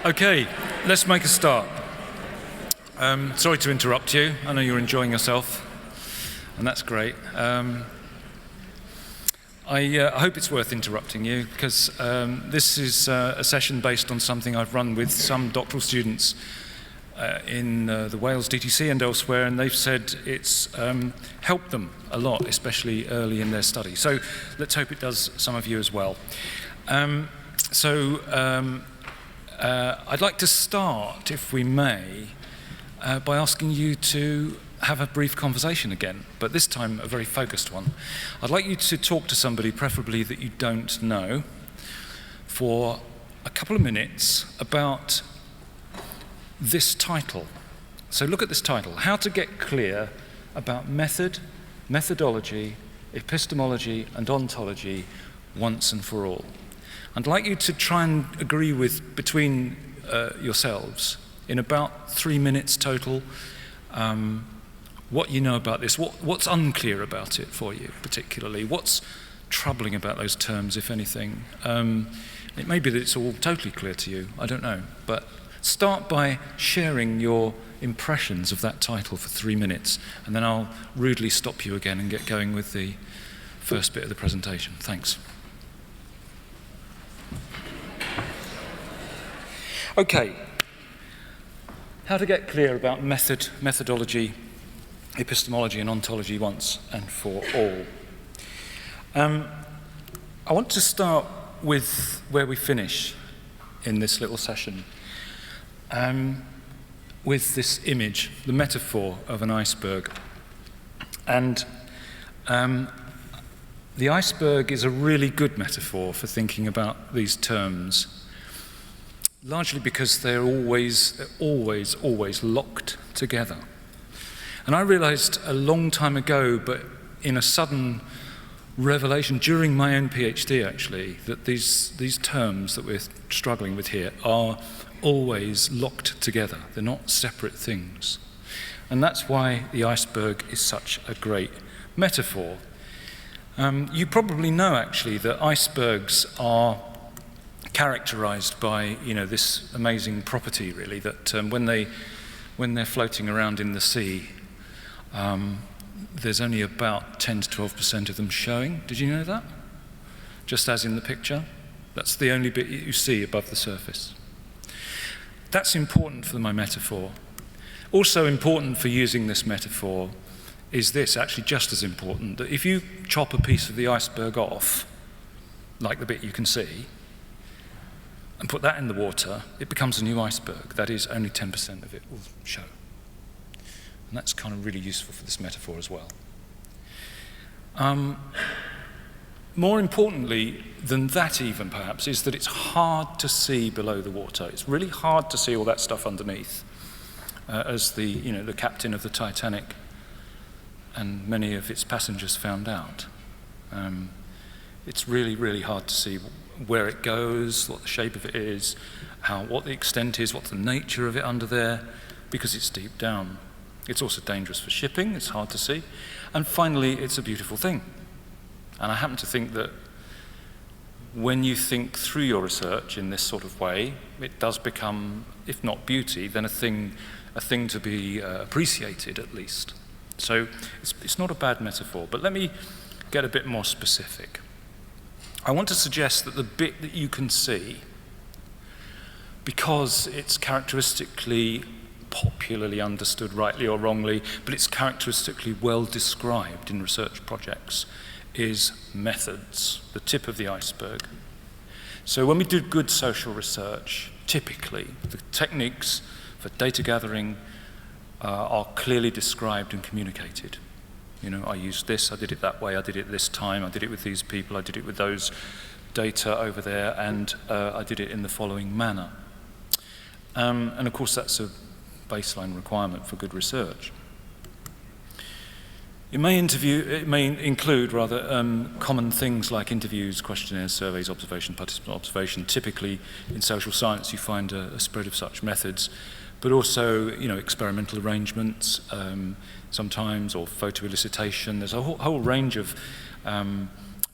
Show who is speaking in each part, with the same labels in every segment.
Speaker 1: Okay, let's make a start. Sorry to interrupt you. I know you're enjoying yourself, and that's great. I hope it's worth interrupting you, because this is a session based on something I've run with some doctoral students in the Wales DTC and elsewhere, and they've said it's helped them a lot, especially early in their study. So let's hope it does some of you as well. I'd like to start, if we may, by asking you to have a brief conversation again, but this time a very focused one. I'd like you to talk to somebody, preferably that you don't know, for a couple of minutes about this title. So look at this title, How to Get Clear About Method, Methodology, Epistemology and Ontology Once and for All. I'd like you to try and agree with, between yourselves, in about 3 minutes total, what you know about this, what's unclear about it for you particularly, what's troubling about those terms, if anything. It may be that it's all totally clear to you, I don't know, but start by sharing your impressions of that title for 3 minutes, and then I'll rudely stop you again and get going with the first bit of the presentation. Thanks. Okay, how to get clear about method, methodology, epistemology and ontology once and for all. I want to start with where we finish in this little session, with this image, the metaphor of an iceberg. And the iceberg is a really good metaphor for thinking about these terms, largely because they're always locked together. And I realized a long time ago, but in a sudden revelation during my own PhD actually, that these terms that we're struggling with here are always locked together. They're not separate things. And that's why the iceberg is such a great metaphor. You probably know actually that icebergs are characterized by, this amazing property really, that when they're floating around in the sea, there's only about 10 to 12% of them showing. Did you know that? Just as in the picture. That's the only bit you see above the surface. That's important for my metaphor. Also important for using this metaphor is this, actually just as important, that if you chop a piece of the iceberg off, like the bit you can see, and put that in the water, it becomes a new iceberg. That is, only 10% of it will show. And that's kind of really useful for this metaphor as well. More importantly than that even perhaps, is that it's hard to see below the water. It's really hard to see all that stuff underneath. As the captain of the Titanic and many of its passengers found out. It's really, really hard to see where it goes, what the shape of it is, what the extent is, what's the nature of it under there, because it's deep down. It's also dangerous for shipping, it's hard to see. And finally, it's a beautiful thing. And I happen to think that when you think through your research in this sort of way, it does become, if not beauty, then a thing to be appreciated at least. So it's not a bad metaphor, but let me get a bit more specific. I want to suggest that the bit that you can see, because it's characteristically popularly understood, rightly or wrongly, but it's characteristically well described in research projects, is methods, the tip of the iceberg. So when we do good social research, typically the techniques for data gathering are clearly described and communicated. I used this, I did it that way, I did it this time, I did it with these people, I did it with those data over there, and I did it in the following manner. And of course that's a baseline requirement for good research. It may include common things like interviews, questionnaires, surveys, observation, participant observation. Typically in social science you find a spread of such methods, but also experimental arrangements sometimes, or photo elicitation. There's a whole range of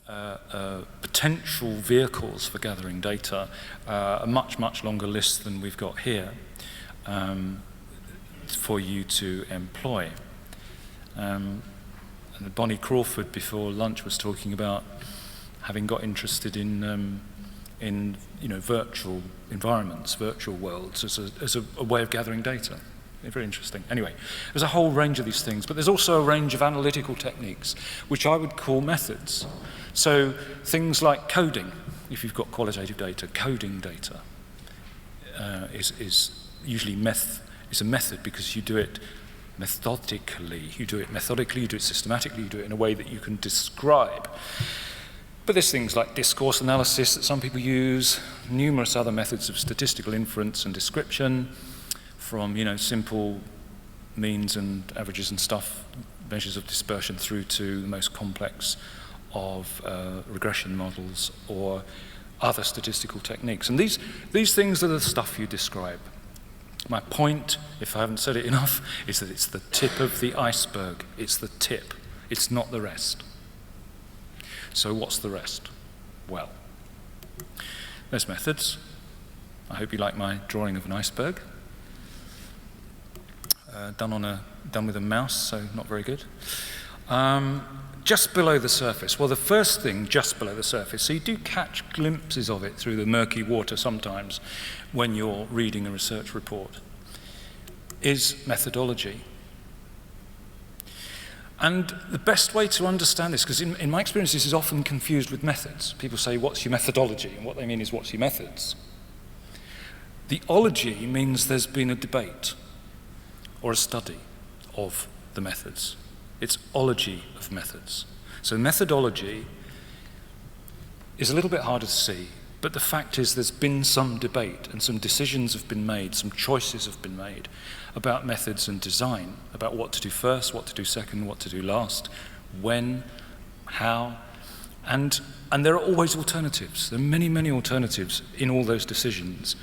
Speaker 1: potential vehicles for gathering data, a much, much longer list than we've got here for you to employ. And Bonnie Crawford before lunch was talking about having got interested in virtual environments, virtual worlds as a way of gathering data. Very interesting. Anyway, there's a whole range of these things, but there's also a range of analytical techniques, which I would call methods. So things like coding, if you've got qualitative data, coding data is usually is a method because you do it methodically. You do it systematically, you do it in a way that you can describe. But there's things like discourse analysis that some people use, numerous other methods of statistical inference and description, from simple means and averages and stuff, measures of dispersion, through to the most complex of regression models or other statistical techniques. And these things are the stuff you describe. My point, if I haven't said it enough, is that it's the tip of the iceberg. It's the tip. It's not the rest. So what's the rest? Well, there's methods. I hope you like my drawing of an iceberg. Done with a mouse, so not very good. Just below the surface. Well, the first thing just below the surface, so you do catch glimpses of it through the murky water sometimes when you're reading a research report, is methodology. And the best way to understand this, because in my experience this is often confused with methods. People say, what's your methodology? And what they mean is, what's your methods? The ology means there's been a debate or a study of the methods. It's ology of methods. So methodology is a little bit harder to see, but the fact is there's been some debate and some decisions have been made, some choices have been made about methods and design, about what to do first, what to do second, what to do last, when, how, and there are always alternatives. There are many, many alternatives in all those decisions,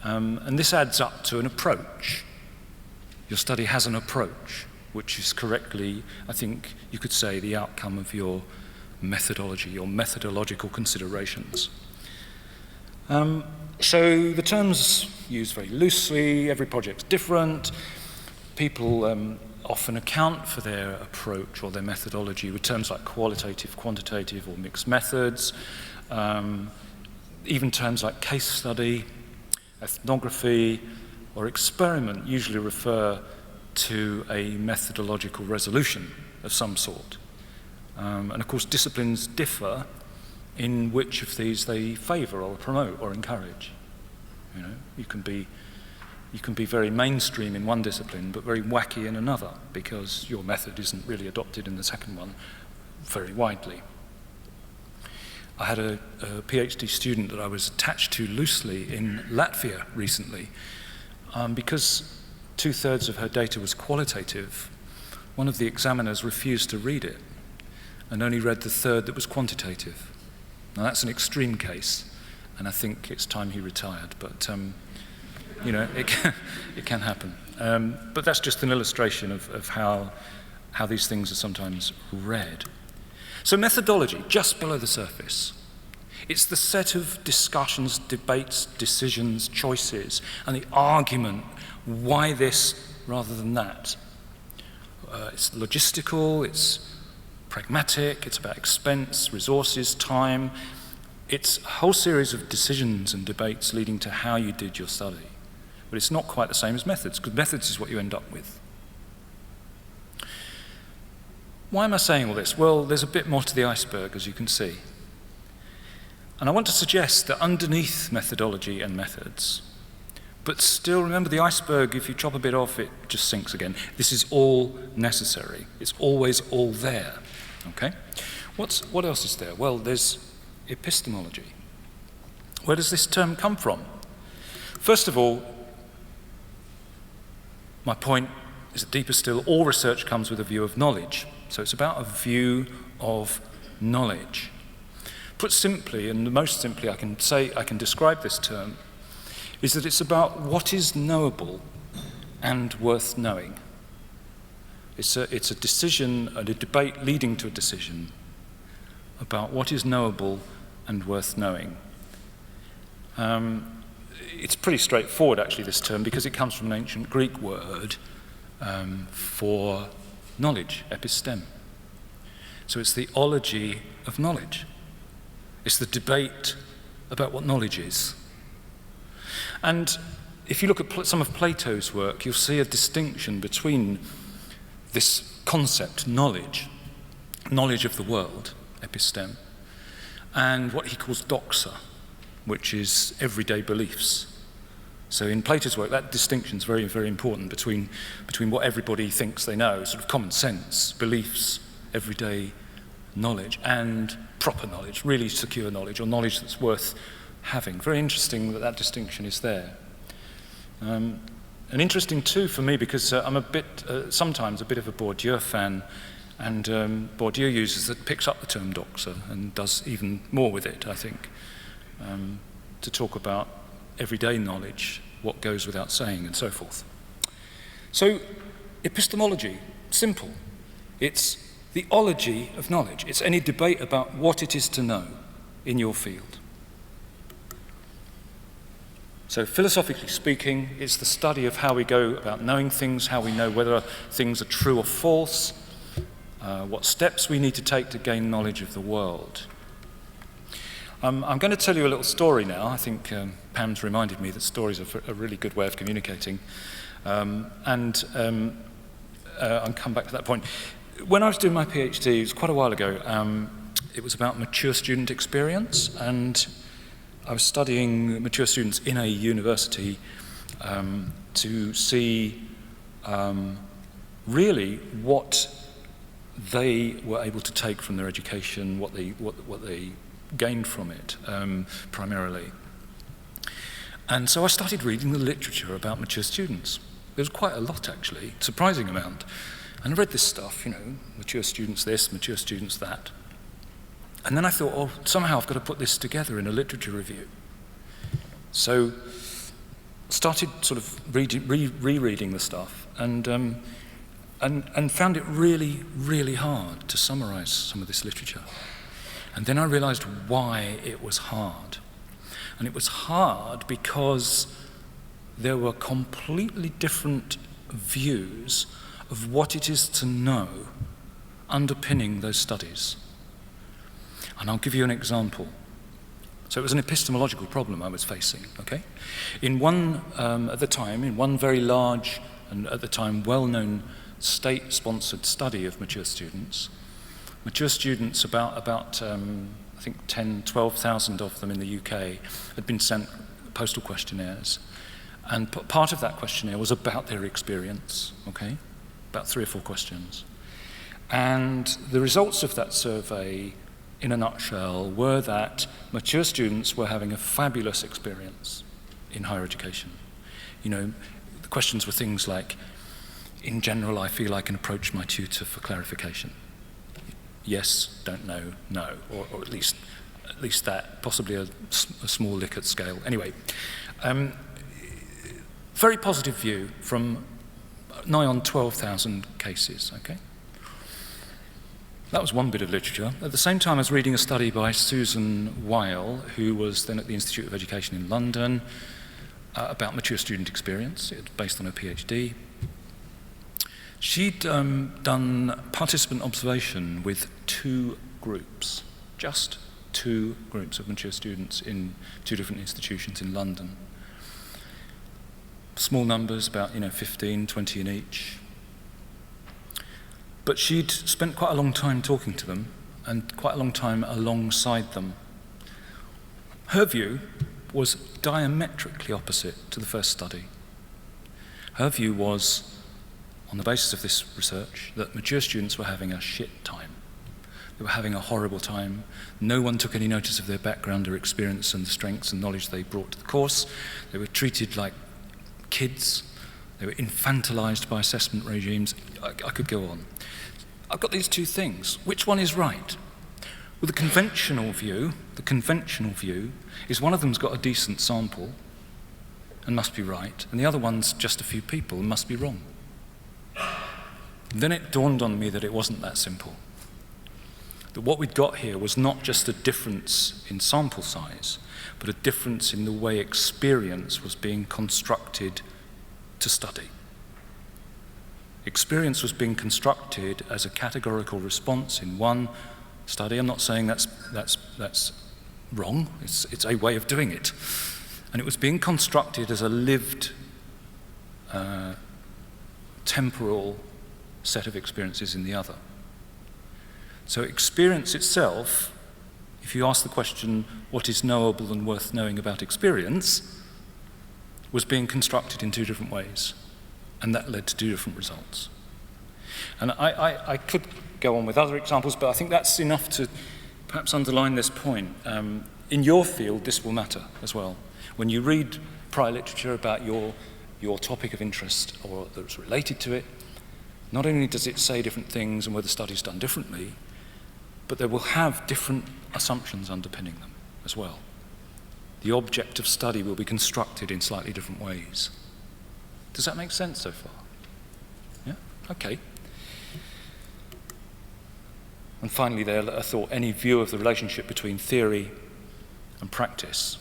Speaker 1: and this adds up to an approach. Your study has an approach, which is correctly, I think you could say, the outcome of your methodology, your methodological considerations. So the terms used very loosely, every project's different. People often account for their approach or their methodology with terms like qualitative, quantitative, or mixed methods. Even terms like case study, ethnography, or experiment usually refer to a methodological resolution of some sort. And of course disciplines differ in which of these they favour or promote or encourage. You can be very mainstream in one discipline but very wacky in another because your method isn't really adopted in the second one very widely. I had a PhD student that I was attached to loosely in Latvia recently. Because 2/3 of her data was qualitative, one of the examiners refused to read it and only read the third that was quantitative. Now that's an extreme case, and I think it's time he retired, but it can happen. But that's just an illustration of how these things are sometimes read. So methodology, just below the surface. It's the set of discussions, debates, decisions, choices, and the argument, why this rather than that. It's logistical, it's pragmatic, it's about expense, resources, time. It's a whole series of decisions and debates leading to how you did your study. But it's not quite the same as methods, because methods is what you end up with. Why am I saying all this? Well, there's a bit more to the iceberg, as you can see. And I want to suggest that underneath methodology and methods, but still remember the iceberg, if you chop a bit off, it just sinks again. This is all necessary. It's always all there, okay? What else is there? Well, there's epistemology. Where does this term come from? First of all, my point is that deeper still, all research comes with a view of knowledge. So it's about a view of knowledge. Put simply, and the most simply I can describe this term, is that it's about what is knowable and worth knowing. It's a decision and a debate leading to a decision about what is knowable and worth knowing. It's pretty straightforward, actually, this term, because it comes from an ancient Greek word for knowledge, episteme. So it's the ology of knowledge. It's the debate about what knowledge is. And if you look at some of Plato's work, you'll see a distinction between this concept, knowledge of the world, episteme, and what he calls doxa, which is everyday beliefs. So in Plato's work, that distinction is very, very important between what everybody thinks they know, sort of common sense, beliefs, everyday knowledge, and proper knowledge, really secure knowledge, or knowledge that's worth having. Very interesting that that distinction is there. And interesting too for me, because I'm sometimes a bit of a Bourdieu fan, and Bourdieu picks up the term doxa and does even more with it, I think, to talk about everyday knowledge, what goes without saying, and so forth. So, epistemology, simple. It's the ology of knowledge. It's any debate about what it is to know in your field. So philosophically speaking, it's the study of how we go about knowing things, how we know whether things are true or false, what steps we need to take to gain knowledge of the world. I'm going to tell you a little story now. I think Pam's reminded me that stories are a really good way of communicating. I'll come back to that point. When I was doing my PhD, it was quite a while ago, it was about mature student experience, and I was studying mature students in a university to see really what they were able to take from their education, what they gained from it, primarily. And so I started reading the literature about mature students. There was quite a lot, actually, surprising amount. And I read this stuff, mature students this, mature students that. And then I thought, somehow I've got to put this together in a literature review. So started sort of rereading the stuff, and found it really, really hard to summarize some of this literature. And then I realized why it was hard. And it was hard because there were completely different views of what it is to know underpinning those studies. And I'll give you an example. So it was an epistemological problem I was facing, okay? In one, at the time, in one very large and at the time well-known state-sponsored study of mature students, about I think 12,000 of them in the UK had been sent postal questionnaires. And part of that questionnaire was about their experience, okay? About 3 or 4 questions. And the results of that survey, in a nutshell, were that mature students were having a fabulous experience in higher education. The questions were things like, in general, I feel I can approach my tutor for clarification. Yes, don't know, no, or at least that, possibly a small Likert scale. Anyway, very positive view from nigh on 12,000 cases, okay? That was one bit of literature. At the same time, I was reading a study by Susan Weil, who was then at the Institute of Education in London, about mature student experience. It was based on her PhD. She'd done participant observation with 2 groups, just 2 groups of mature students in 2 different institutions in London. Small numbers, about 15, 20 in each. But she'd spent quite a long time talking to them and quite a long time alongside them. Her view was diametrically opposite to the first study. Her view was, on the basis of this research, that mature students were having a shit time. They were having a horrible time. No one took any notice of their background or experience and the strengths and knowledge they brought to the course. They were treated like kids. They were infantilized by assessment regimes. I could go on. I've got these 2 things. Which one is right? Well, the conventional view is one of them's got a decent sample and must be right, and the other one's just a few people and must be wrong. Then it dawned on me that it wasn't that simple. that what we'd got here was not just a difference in sample size, but a difference in the way experience was being constructed to study. Experience was being constructed as a categorical response in one study. I'm not saying that's wrong, it's a way of doing it. And it was being constructed as a lived temporal set of experiences in the other. So experience itself, if you ask the question, what is knowable and worth knowing about experience, was being constructed in two different ways, and that led to two different results. And I could go on with other examples, but I think that's enough to perhaps underline this point. In your field, this will matter as well. When you read prior literature about your topic of interest or that's related to it, not only does it say different things and where the study's done differently, but they will have different assumptions underpinning them as well. The object of study will be constructed in slightly different ways. Does that make sense so far? Yeah? Okay. And finally there, I thought any view of the relationship between theory and practice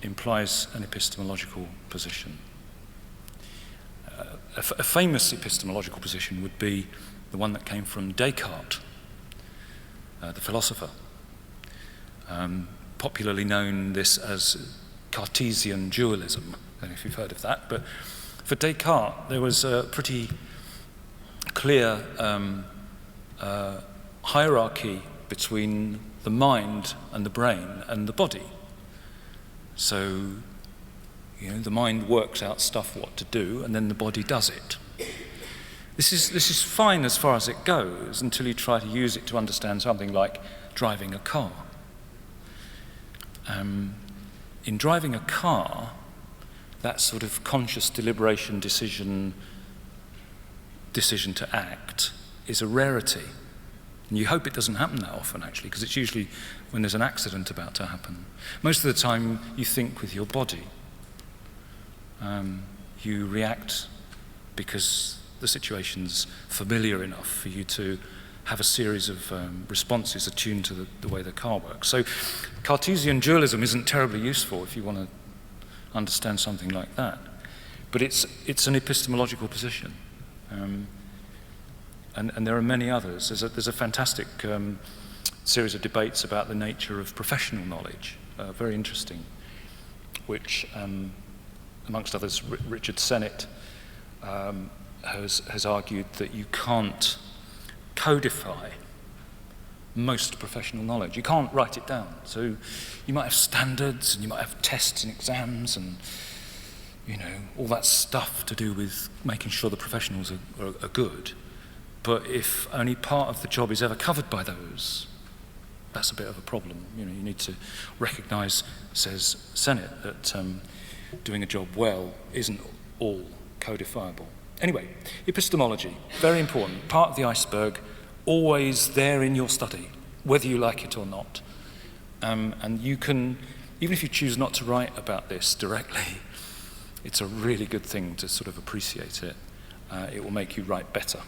Speaker 1: implies an epistemological position. A famous epistemological position would be the one that came from Descartes, the philosopher, popularly known this as Cartesian dualism. I don't know if you've heard of that, but for Descartes there was a pretty clear hierarchy between the mind and the brain and the body. So, the mind works out stuff what to do, and then the body does it. This is fine as far as it goes until you try to use it to understand something like driving a car. In driving a car, that sort of conscious deliberation decision to act is a rarity. And you hope it doesn't happen that often, actually, because it's usually when there's an accident about to happen. Most of the time, you think with your body. You react because the situation's familiar enough for you to have a series of responses attuned to the way the car works. So Cartesian dualism isn't terribly useful if you want to understand something like that. But it's an epistemological position. And there are many others. There's a fantastic series of debates about the nature of professional knowledge, very interesting, which, amongst others, Richard Sennett has argued that you can't codify most professional knowledge. You can't write it down. So you might have standards and you might have tests and exams and all that stuff to do with making sure the professionals are good. But if only part of the job is ever covered by those, that's a bit of a problem. You need to recognise, says Sennett, that doing a job well isn't all codifiable. Anyway, epistemology, very important, part of the iceberg, always there in your study, whether you like it or not. And you can, even if you choose not to write about this directly, it's a really good thing to sort of appreciate it. It will make you write better.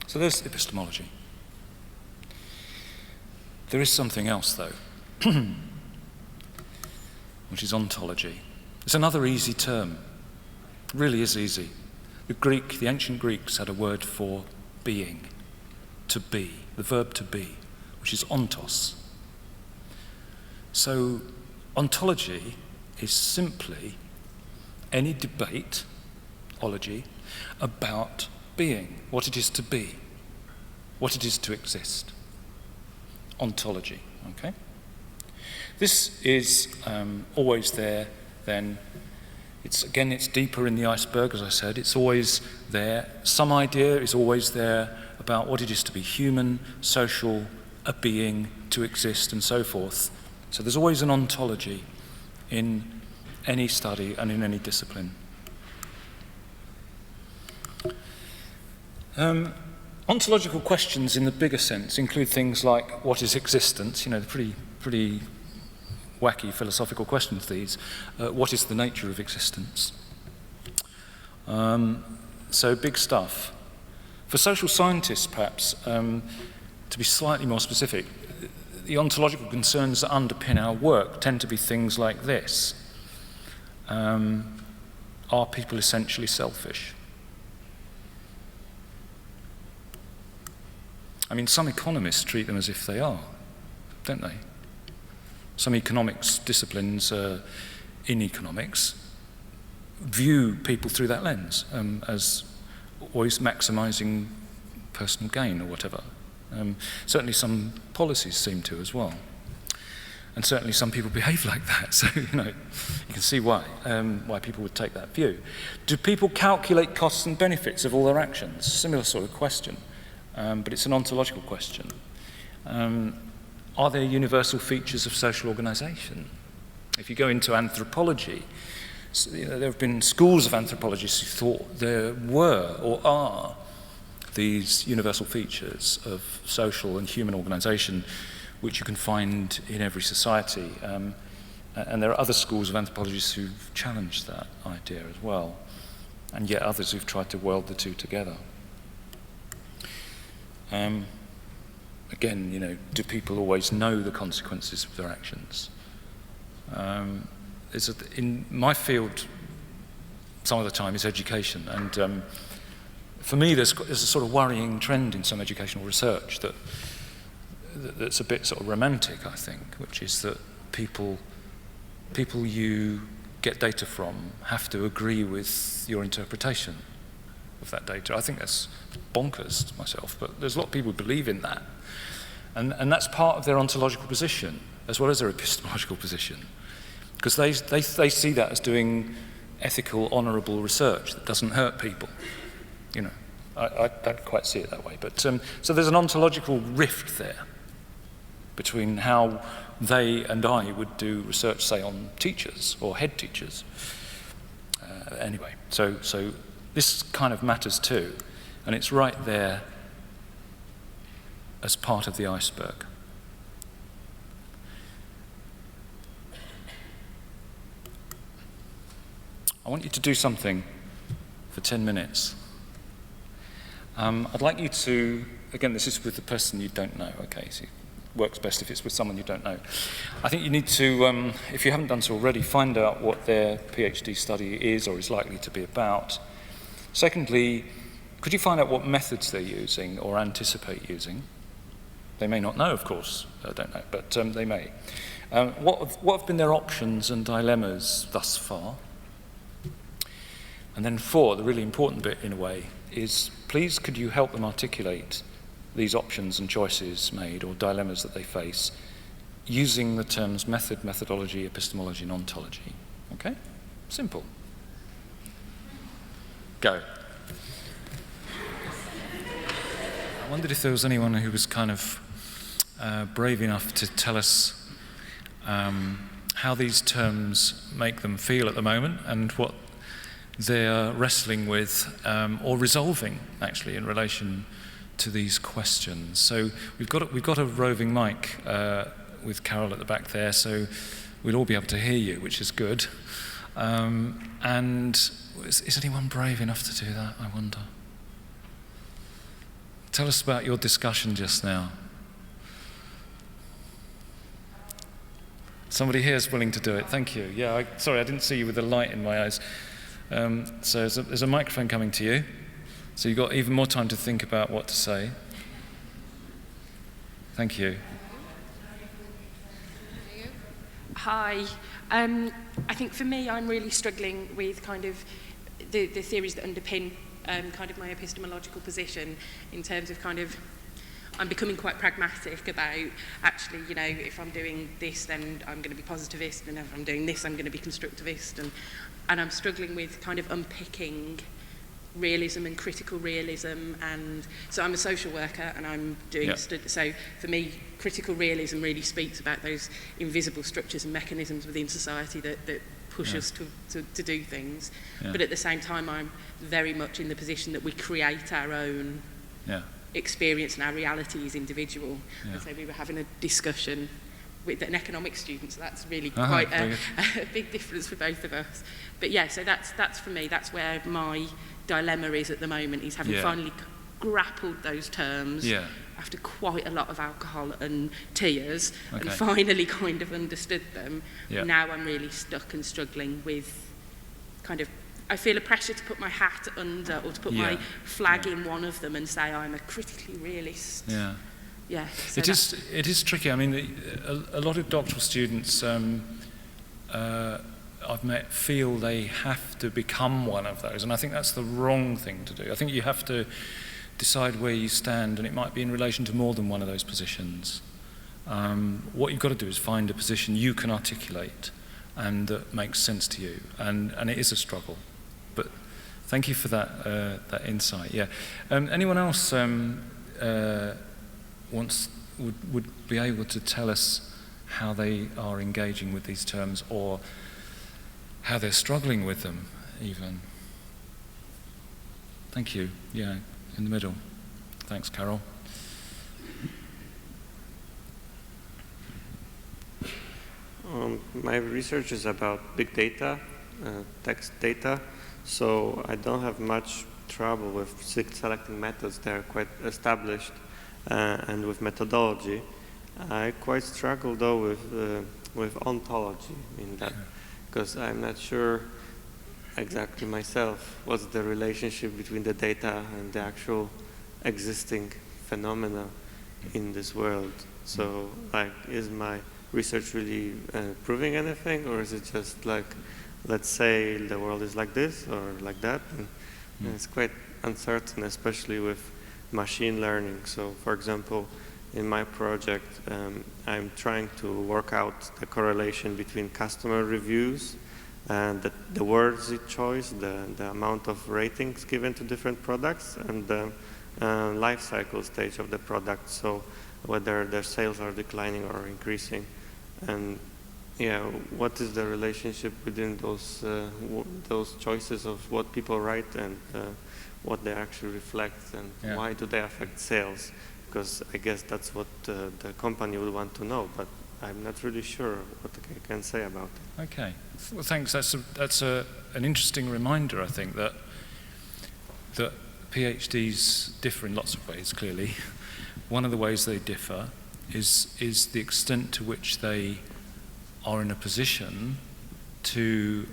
Speaker 1: So there's epistemology. There is something else, though, which is ontology. It's another easy term. It really is easy. The ancient Greeks had a word for being, to be, the verb to be, which is ontos. So ontology is simply any debate, ology, about being, what it is to be, what it is to exist. Ontology, okay? This is always there, then. It's deeper in the iceberg, as I said. It's always there. Some idea is always there about what it is to be human, social, a being, to exist, and so forth. So there's always an ontology in any study and in any discipline. Ontological questions in the bigger sense include things like what is existence, pretty wacky philosophical questions these. What is the nature of existence? So big stuff. For social scientists perhaps, to be slightly more specific, the ontological concerns that underpin our work tend to be things like this. Are people essentially selfish? I mean, some economists treat them as if they are, don't they? Some economics disciplines in economics view people through that lens as always maximising personal gain or whatever. Certainly some policies seem to as well. And certainly some people behave like that, so you can see why people would take that view. Do people calculate costs and benefits of all their actions? Similar sort of question, but it's an ontological question. Are there universal features of social organisation? If you go into anthropology, there have been schools of anthropologists who thought there were or are these universal features of social and human organisation which you can find in every society. And there are other schools of anthropologists who've challenged that idea as well, and yet others who've tried to weld the two together. Again, do people always know the consequences of their actions? In my field, some of the time, is education, and for me, there's a sort of worrying trend in some educational research that's a bit sort of romantic, I think, which is that people you get data from have to agree with your interpretation of that data. I think that's bonkers myself, but there's a lot of people who believe in that. And that's part of their ontological position, as well as their epistemological position, because they see that as doing ethical, honourable research that doesn't hurt people. I don't quite see it that way. But so there's an ontological rift there between how they and I would do research, say, on teachers or head teachers. Anyway, so this kind of matters too, and it's right there as part of the iceberg. I want you to do something for 10 minutes. I'd like you to, again, this is with the person you don't know, okay, so it works best if it's with someone you don't know. I think you need to, if you haven't done so already, find out what their PhD study is or is likely to be about. Secondly, could you find out what methods they're using or anticipate using? They may not know, of course, I don't know, but they may. What have been their options and dilemmas thus far? And then 4, the really important bit in a way, is please could you help them articulate these options and choices made or dilemmas that they face using the terms method, methodology, epistemology and ontology. Okay? Simple. Go. I wondered if there was anyone who was kind of brave enough to tell us how these terms make them feel at the moment and what they're wrestling with or resolving, actually, in relation to these questions. So we've got a roving mic with Carol at the back there, so we'll all be able to hear you, which is good. And is anyone brave enough to do that, I wonder? Tell us about your discussion just now. Somebody here is willing to do it. Thank you. Yeah, sorry, I didn't see you with the light in my eyes. So there's a microphone coming to you, so you've got even more time to think about what to say. Thank you.
Speaker 2: Hi. I think for me, I'm really struggling with kind of the theories that underpin kind of my epistemological position in terms of kind of I'm becoming quite pragmatic about actually, if I'm doing this, then I'm going to be positivist, and if I'm doing this, I'm going to be constructivist, and I'm struggling with kind of unpicking realism and critical realism. And so I'm a social worker, and I'm doing so for me, critical realism really speaks about those invisible structures and mechanisms within society that push us to do things. But at the same time, I'm very much in the position that we create our own experience and our reality is individual. And so we were having a discussion with an economics student, so that's really quite a big difference for both of us. But so that's for me, that's where my dilemma is at the moment, is having finally grappled those terms after quite a lot of alcohol and tears,
Speaker 1: Okay.
Speaker 2: and finally kind of understood them.
Speaker 1: Yeah.
Speaker 2: Now I'm really stuck and struggling with kind of, I feel a pressure to put my hat under, or to put my flag in one of them and say I'm a critically realist.
Speaker 1: Yeah.
Speaker 2: Yeah. So
Speaker 1: It is tricky. I mean, a lot of doctoral students I've met feel they have to become one of those, and I think that's the wrong thing to do. I think you have to decide where you stand, and it might be in relation to more than one of those positions. What you've got to do is find a position you can articulate and that makes sense to you, and it is a struggle. But thank you for that insight. Yeah. Anyone else would be able to tell us how they are engaging with these terms, or how they're struggling with them, even? Thank you. Yeah, in the middle. Thanks, Carol.
Speaker 3: My research is about big data, text data, so I don't have much trouble with selecting methods that are quite established, and with methodology. I quite struggle though with ontology in that, because I'm not sure exactly myself what's the relationship between the data and the actual existing phenomena in this world. So, like, is my research really proving anything, or is it just like, let's say the world is like this or like that? And it's quite uncertain, especially with machine learning. So, for example, in my project, I'm trying to work out the correlation between customer reviews and the words choice, the amount of ratings given to different products, and the life cycle stage of the product. So whether their sales are declining or increasing. And yeah, what is the relationship within those choices of what people write and what they actually reflect, and why do they affect sales? Because I guess that's what the company would want to know, but I'm not really sure what I can say about it.
Speaker 1: Okay, well, thanks. That's an interesting reminder, I think, that PhDs differ in lots of ways, clearly. One of the ways they differ is the extent to which they are in a position to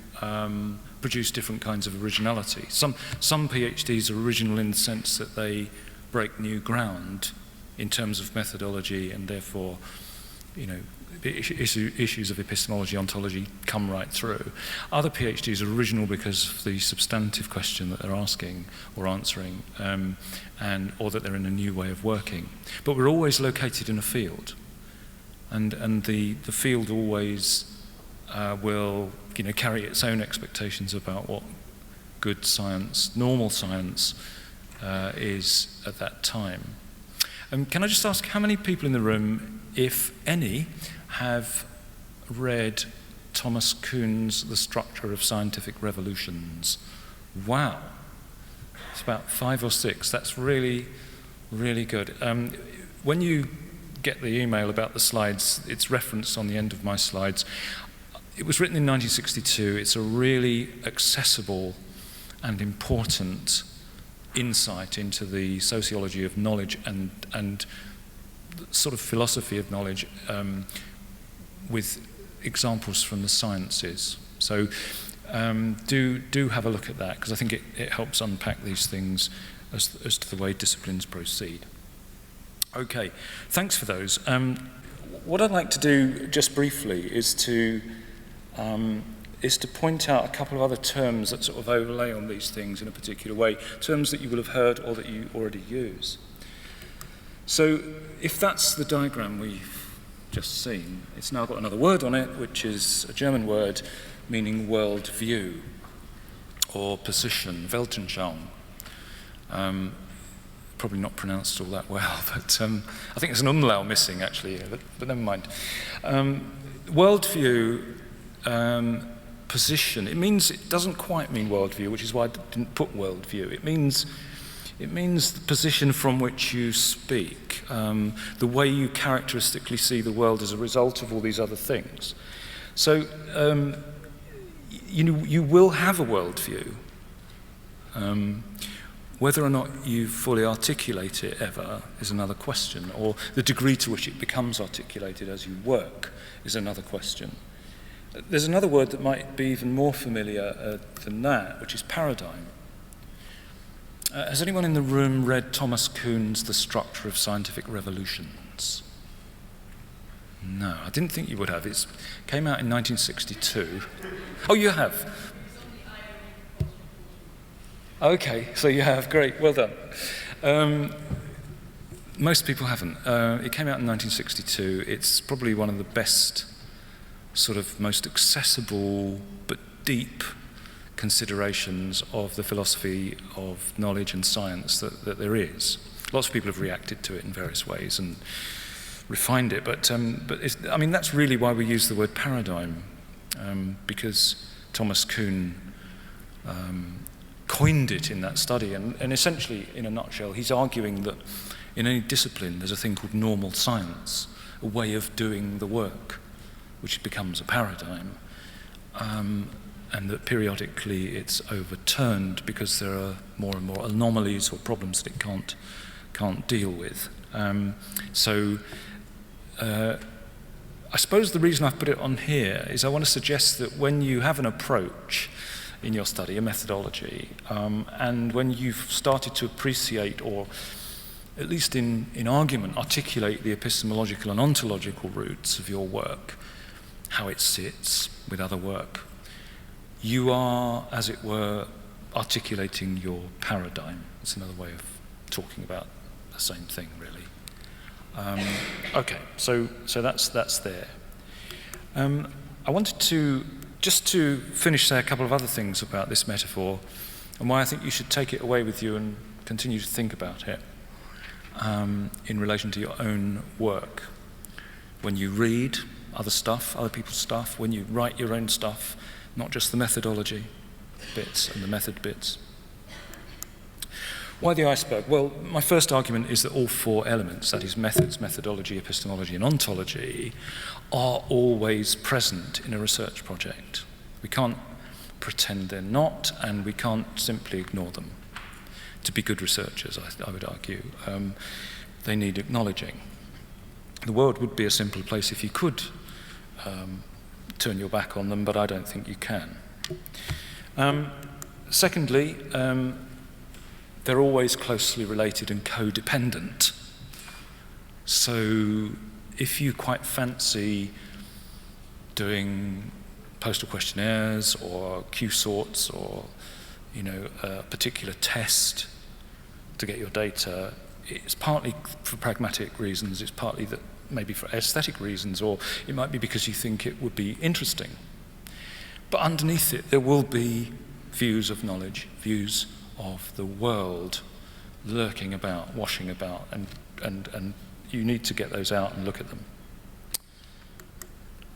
Speaker 1: produce different kinds of originality. Some PhDs are original in the sense that they break new ground in terms of methodology, and therefore, you know, issues of epistemology, ontology come right through. Other PhDs are original because of the substantive question that they're asking or answering, or that they're in a new way of working. But we're always located in a field, and the field always will, you know, carry its own expectations about what good science, normal science, is at that time. Can I just ask how many people in the room, if any, have read Thomas Kuhn's The Structure of Scientific Revolutions? Wow. It's about 5 or 6. That's really, really good. When you get the email about the slides, it's referenced on the end of my slides. It was written in 1962. It's a really accessible and important insight into the sociology of knowledge and sort of philosophy of knowledge, with examples from the sciences. So do have a look at that, because I think it helps unpack these things as to the way disciplines proceed. Okay, thanks for those. What I'd like to do just briefly is to point out a couple of other terms that sort of overlay on these things in a particular way, terms that you will have heard or that you already use. So if that's the diagram we've just seen, it's now got another word on it, which is a German word meaning world view or position, Weltanschauung. Probably not pronounced all that well, but I think there's an umlaut missing actually, but never mind. Worldview, position, it doesn't quite mean worldview, which is why I didn't put worldview. It means the position from which you speak, the way you characteristically see the world as a result of all these other things. So, you will have a worldview. Whether or not you fully articulate it ever is another question, or the degree to which it becomes articulated as you work is another question. There's another word that might be even more familiar than that, which is paradigm. Has anyone in the room read Thomas Kuhn's The Structure of Scientific Revolutions? No, I didn't think you would have. It came out in 1962. Oh, you have? Okay, so you have. Great, well done. Most people haven't. It came out in 1962. It's probably one of the best, sort of most accessible but deep considerations of the philosophy of knowledge and science that there is. Lots of people have reacted to it in various ways and refined it, but I mean, that's really why we use the word paradigm, because Thomas Kuhn coined it in that study, and essentially, in a nutshell, he's arguing that in any discipline there's a thing called normal science, a way of doing the work, which becomes a paradigm, and that periodically it's overturned because there are more and more anomalies or problems that it can't deal with. I suppose the reason I've put it on here is I want to suggest that when you have an approach in your study, a methodology, and when you've started to appreciate, or at least in argument, articulate the epistemological and ontological roots of your work, how it sits with other work, you are, as it were, articulating your paradigm. It's another way of talking about the same thing, really. Okay, so that's there. I wanted to finish, say, a couple of other things about this metaphor and why I think you should take it away with you and continue to think about it in relation to your own work. When you read other stuff, other people's stuff, when you write your own stuff, not just the methodology bits and the method bits. Why the iceberg? Well, my first argument is that all four elements, that is methods, methodology, epistemology, and ontology, are always present in a research project. We can't pretend they're not, and we can't simply ignore them. To be good researchers, I would argue, they need acknowledging. The world would be a simpler place if you could turn your back on them, but I don't think you can. Secondly, they're always closely related and codependent. So if you quite fancy doing postal questionnaires or Q sorts or a particular test to get your data, it's partly for pragmatic reasons, it's partly that maybe for aesthetic reasons, or it might be because you think it would be interesting. But underneath it, there will be views of knowledge, views of the world lurking about, washing about, and you need to get those out and look at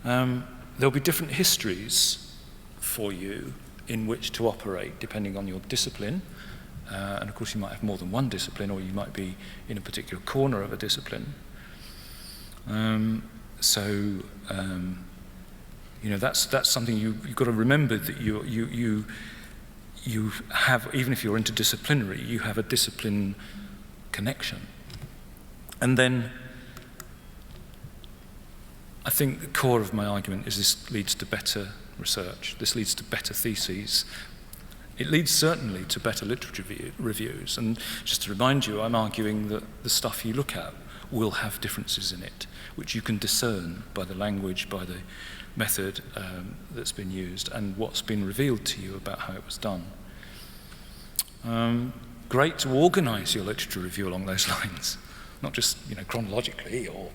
Speaker 1: them. There'll be different histories for you in which to operate depending on your discipline, and of course you might have more than one discipline, or you might be in a particular corner of a discipline. That's something you've got to remember, that you have, even if you're interdisciplinary, you have a discipline connection. And then I think the core of my argument is this leads to better research, this leads to better theses. It leads certainly to better literature reviews. And just to remind you, I'm arguing that the stuff you look at will have differences in it, which you can discern by the language, by the method that's been used, and what's been revealed to you about how it was done. Great to organise your literature review along those lines, not just chronologically or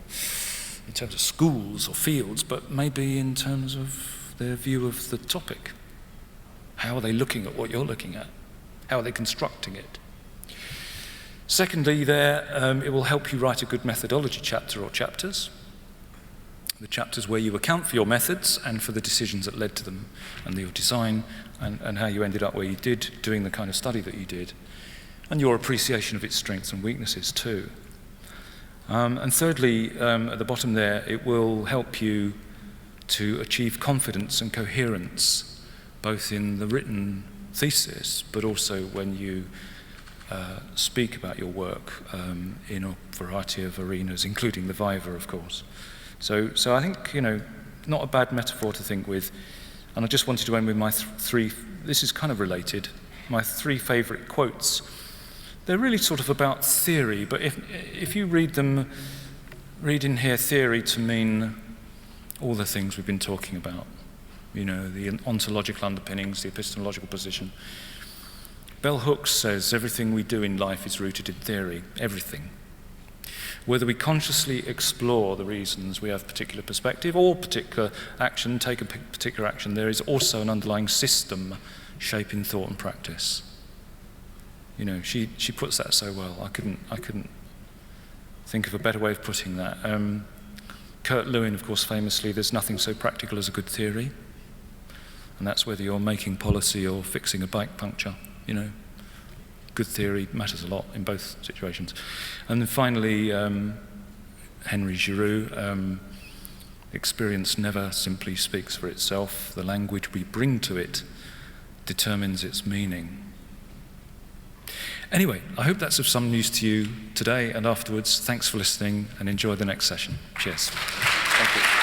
Speaker 1: in terms of schools or fields, but maybe in terms of their view of the topic. How are they looking at what you're looking at? How are they constructing it? Secondly, it will help you write a good methodology chapter or chapters. The chapters where you account for your methods and for the decisions that led to them, and your design, and how you ended up where you did, doing the kind of study that you did, and your appreciation of its strengths and weaknesses too. And thirdly, at the bottom there, it will help you to achieve confidence and coherence, both in the written thesis, but also when you speak about your work in a variety of arenas, including the Viva, of course. So I think, not a bad metaphor to think with. And I just wanted to end with my three, this is kind of related, my three favourite quotes. They're really sort of about theory, but if you read them, read in here theory to mean all the things we've been talking about. The ontological underpinnings, the epistemological position. Bell Hooks says everything we do in life is rooted in theory, everything. Whether we consciously explore the reasons we have particular perspective or particular action, take a particular action, there is also an underlying system shaping thought and practice. She puts that so well. I couldn't think of a better way of putting that. Kurt Lewin, of course, famously, there's nothing so practical as a good theory. And that's whether you're making policy or fixing a bike puncture, Good theory matters a lot in both situations. And then finally, Henry Giroux, experience never simply speaks for itself. The language we bring to it determines its meaning. Anyway, I hope that's of some use to you today and afterwards. Thanks for listening and enjoy the next session. Cheers. Thank you.